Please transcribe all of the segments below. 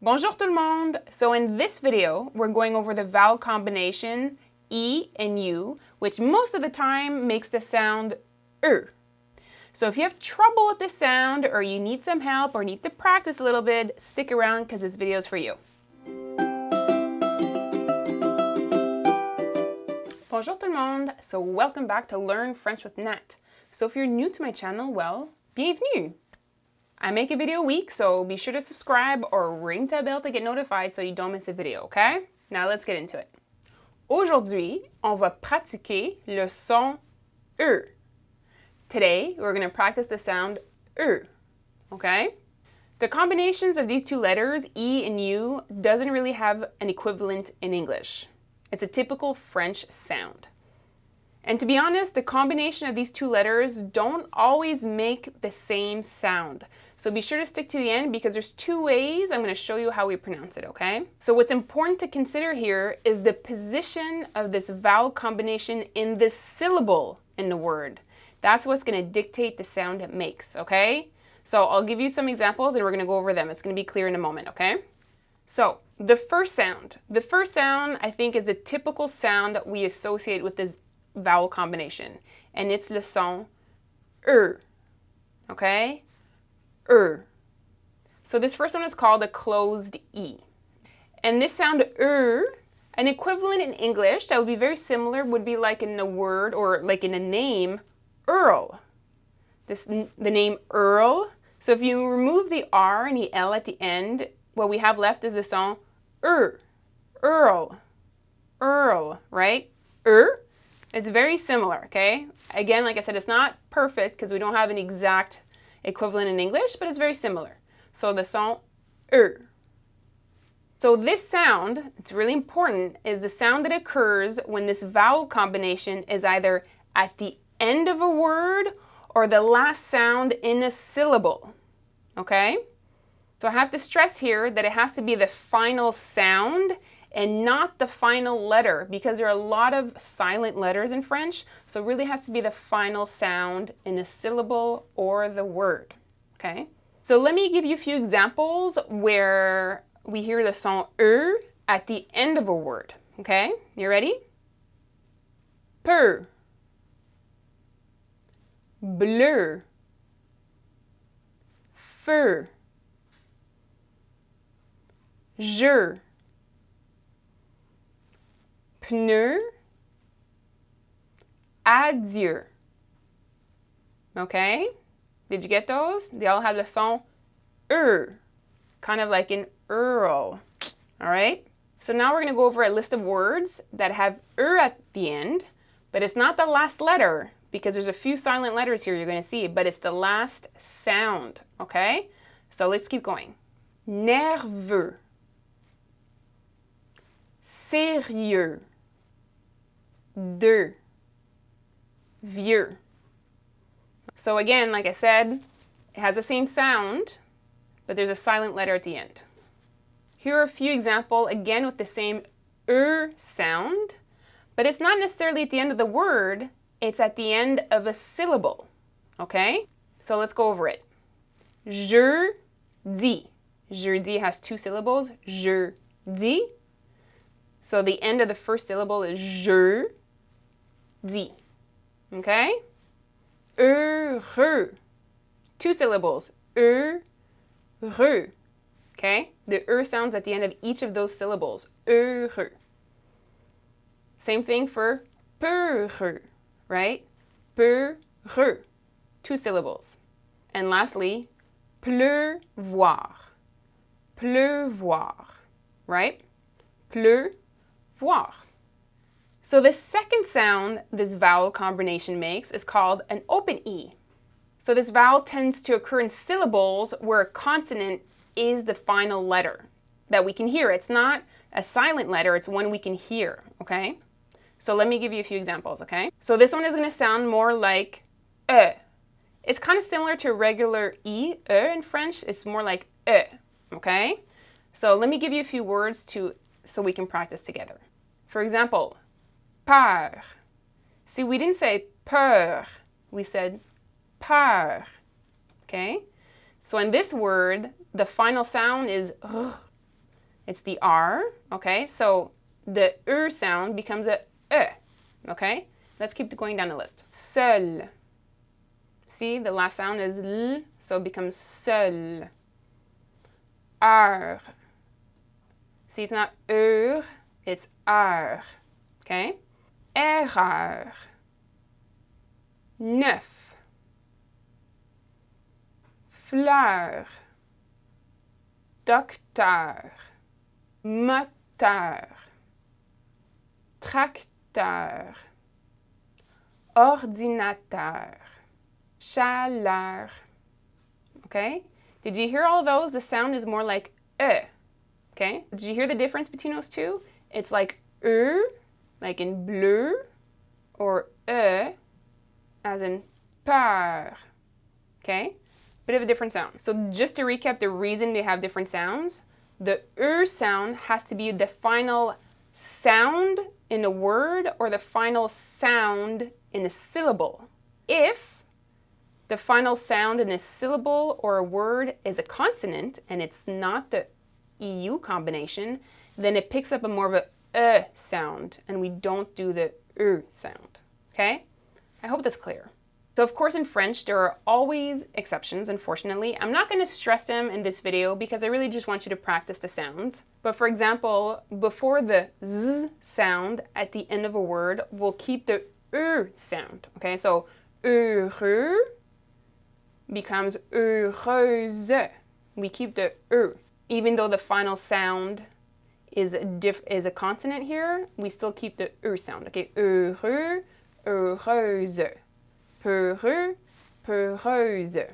Bonjour tout le monde! So in this video, we're going over the vowel combination E and U, which most of the time makes the sound So if you have trouble with this sound, or you need some help, or need to practice a little bit, stick around because this video is for you. Bonjour tout le monde! So welcome back to Learn French with Nat. So if you're new to my channel, well, bienvenue! I make a video a week, so be sure to subscribe or ring the bell to get notified so you don't miss a video, okay? Now let's get into it. Aujourd'hui, on va pratiquer le son E. Today, we're going to practice the sound E, okay? The combinations of these two letters, E and U, doesn't really have an equivalent in English. It's a typical French sound. And to be honest, the combination of these two letters don't always make the same sound. So be sure to stick to the end because there's two ways I'm going to show you how we pronounce it, okay? So what's important to consider here is the position of this vowel combination in the syllable in the word. That's what's going to dictate the sound it makes, okay? So I'll give you some examples and we're going to go over them. It's going to be clear in a moment, okay? So the first sound I think is a typical sound that we associate with this vowel combination, and it's le son okay? So this first one is called a closed E. And this sound an equivalent in English that would be very similar would be like in the word or like in the name Earl. The name Earl. So if you remove the R and the L at the end, what we have left is the sound Earl, right? It's very similar, okay? Again, like I said, it's not perfect because we don't have an exact equivalent in English, but it's very similar. So the sound So this sound, it's really important, is the sound that occurs when this vowel combination is either at the end of a word or the last sound in a syllable, okay? So I have to stress here that it has to be the final sound and not the final letter, because there are a lot of silent letters in French, so it really has to be the final sound in a syllable or the word, okay? So let me give you a few examples where we hear the son at the end of a word, okay? You ready? Peu, bleu, feu, je, pneu, adieu. Okay? Did you get those? They all have the son kind of like in Earl. All right? So now we're going to go over a list of words that have at the end, but it's not the last letter because there's a few silent letters here you're going to see, but it's the last sound. Okay? So let's keep going. Nerveux, sérieux, de, vieux. So again, like I said, it has the same sound, but there's a silent letter at the end. Here are a few examples, again with the same sound, but it's not necessarily at the end of the word, it's at the end of a syllable, okay? So let's go over it. Jeudi. Jeudi has two syllables, jeudi. So the end of the first syllable is je, di. Okay? Heureux. Two syllables. Heureux. Okay? The sounds at the end of each of those syllables. Heureux. Same thing for peureux, right? Peureux. Two syllables. And lastly, pleuvoir. Pleuvoir. Right? Pleuvoir. So the second sound this vowel combination makes is called an open E. So this vowel tends to occur in syllables where a consonant is the final letter that we can hear. It's not a silent letter, it's one we can hear, okay? So let me give you a few examples, okay? So this one is going to sound more like e. It's kind of similar to regular E, in French. It's more like e, okay? So let me give you a few words so we can practice together. For example, peur. See, we didn't say peur, we said peur, okay? So in this word, the final sound is r, It's the R, okay? So the sound becomes a E, okay? Let's keep going down the list. Seul. See, the last sound is L, so it becomes seul. Heure. See, it's not it's heure, okay? Erreur. Neuf. Fleur. Docteur. Moteur. Tracteur. Ordinateur. Chaleur. Okay? Did you hear all those? The sound is more like E. Okay? Did you hear the difference between those two? It's like like in bleu, or as in peur. Okay? Bit of a different sound. So just to recap the reason they have different sounds, the sound has to be the final sound in a word or the final sound in a syllable. If the final sound in a syllable or a word is a consonant and it's not the EU combination, then it picks up a more of a sound and we don't do the sound. Okay? I hope that's clear. So of course in French there are always exceptions, unfortunately. I'm not going to stress them in this video because I really just want you to practice the sounds. But for example, before the Z sound at the end of a word, we'll keep the sound. Okay, so heureux becomes heureuse. We keep the even though the final sound is a consonant here, we still keep the sound. Okay, heureux, heureuse. Peureux, peureuse.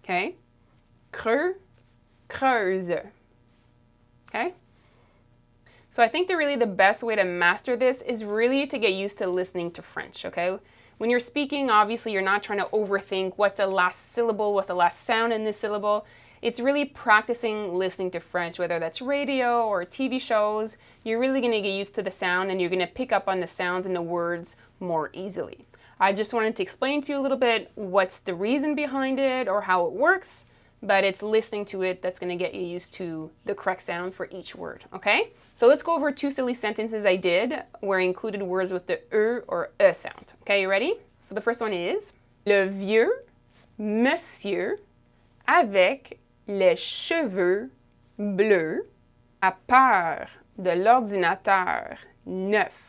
Okay? Creux, creuse. Okay? So I think the best way to master this is really to get used to listening to French, okay? When you're speaking, obviously you're not trying to overthink what's the last syllable, what's the last sound in this syllable. It's really practicing listening to French, whether that's radio or TV shows. You're really going to get used to the sound and you're going to pick up on the sounds and the words more easily. I just wanted to explain to you a little bit what's the reason behind it or how it works, but it's listening to it that's going to get you used to the correct sound for each word, okay? So let's go over 2 silly sentences I did where I included words with the or sound. Okay, you ready? So the first one is le vieux monsieur avec les cheveux bleus a peur de l'ordinateur neuf.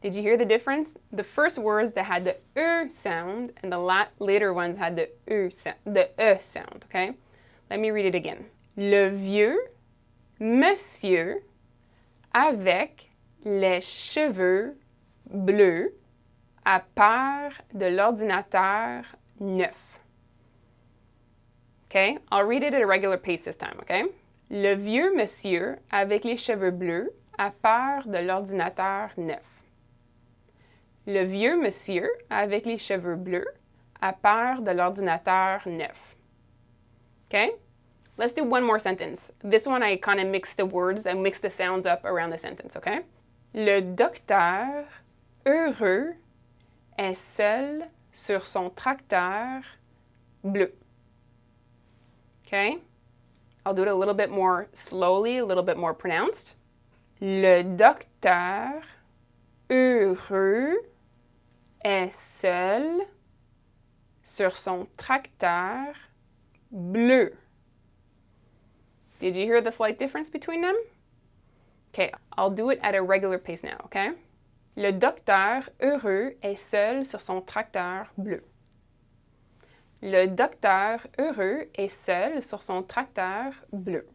Did you hear the difference? The first words that had the sound and the later ones had the sound, okay? Let me read it again. Le vieux monsieur avec les cheveux bleus a peur de l'ordinateur neuf. Okay, I'll read it at a regular pace this time, okay? Le vieux monsieur avec les cheveux bleus a peur de l'ordinateur neuf. Le vieux monsieur avec les cheveux bleus a peur de l'ordinateur neuf. Okay? Let's do one more sentence. This one I kind of mixed the words and mixed the sounds up around the sentence, okay? Le docteur heureux est seul sur son tracteur bleu. Okay? I'll do it a little bit more slowly, a little bit more pronounced. Le docteur heureux est seul sur son tracteur bleu. Did you hear the slight difference between them? Okay, I'll do it at a regular pace now, okay? Le docteur heureux est seul sur son tracteur bleu. Le docteur heureux est seul sur son tracteur bleu.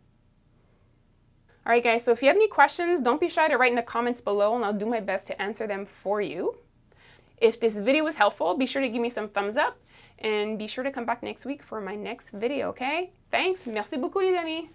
All right, guys, so if you have any questions, don't be shy to write in the comments below and I'll do my best to answer them for you. If this video was helpful, be sure to give me some thumbs up and be sure to come back next week for my next video, okay? Thanks. Merci beaucoup, les amis.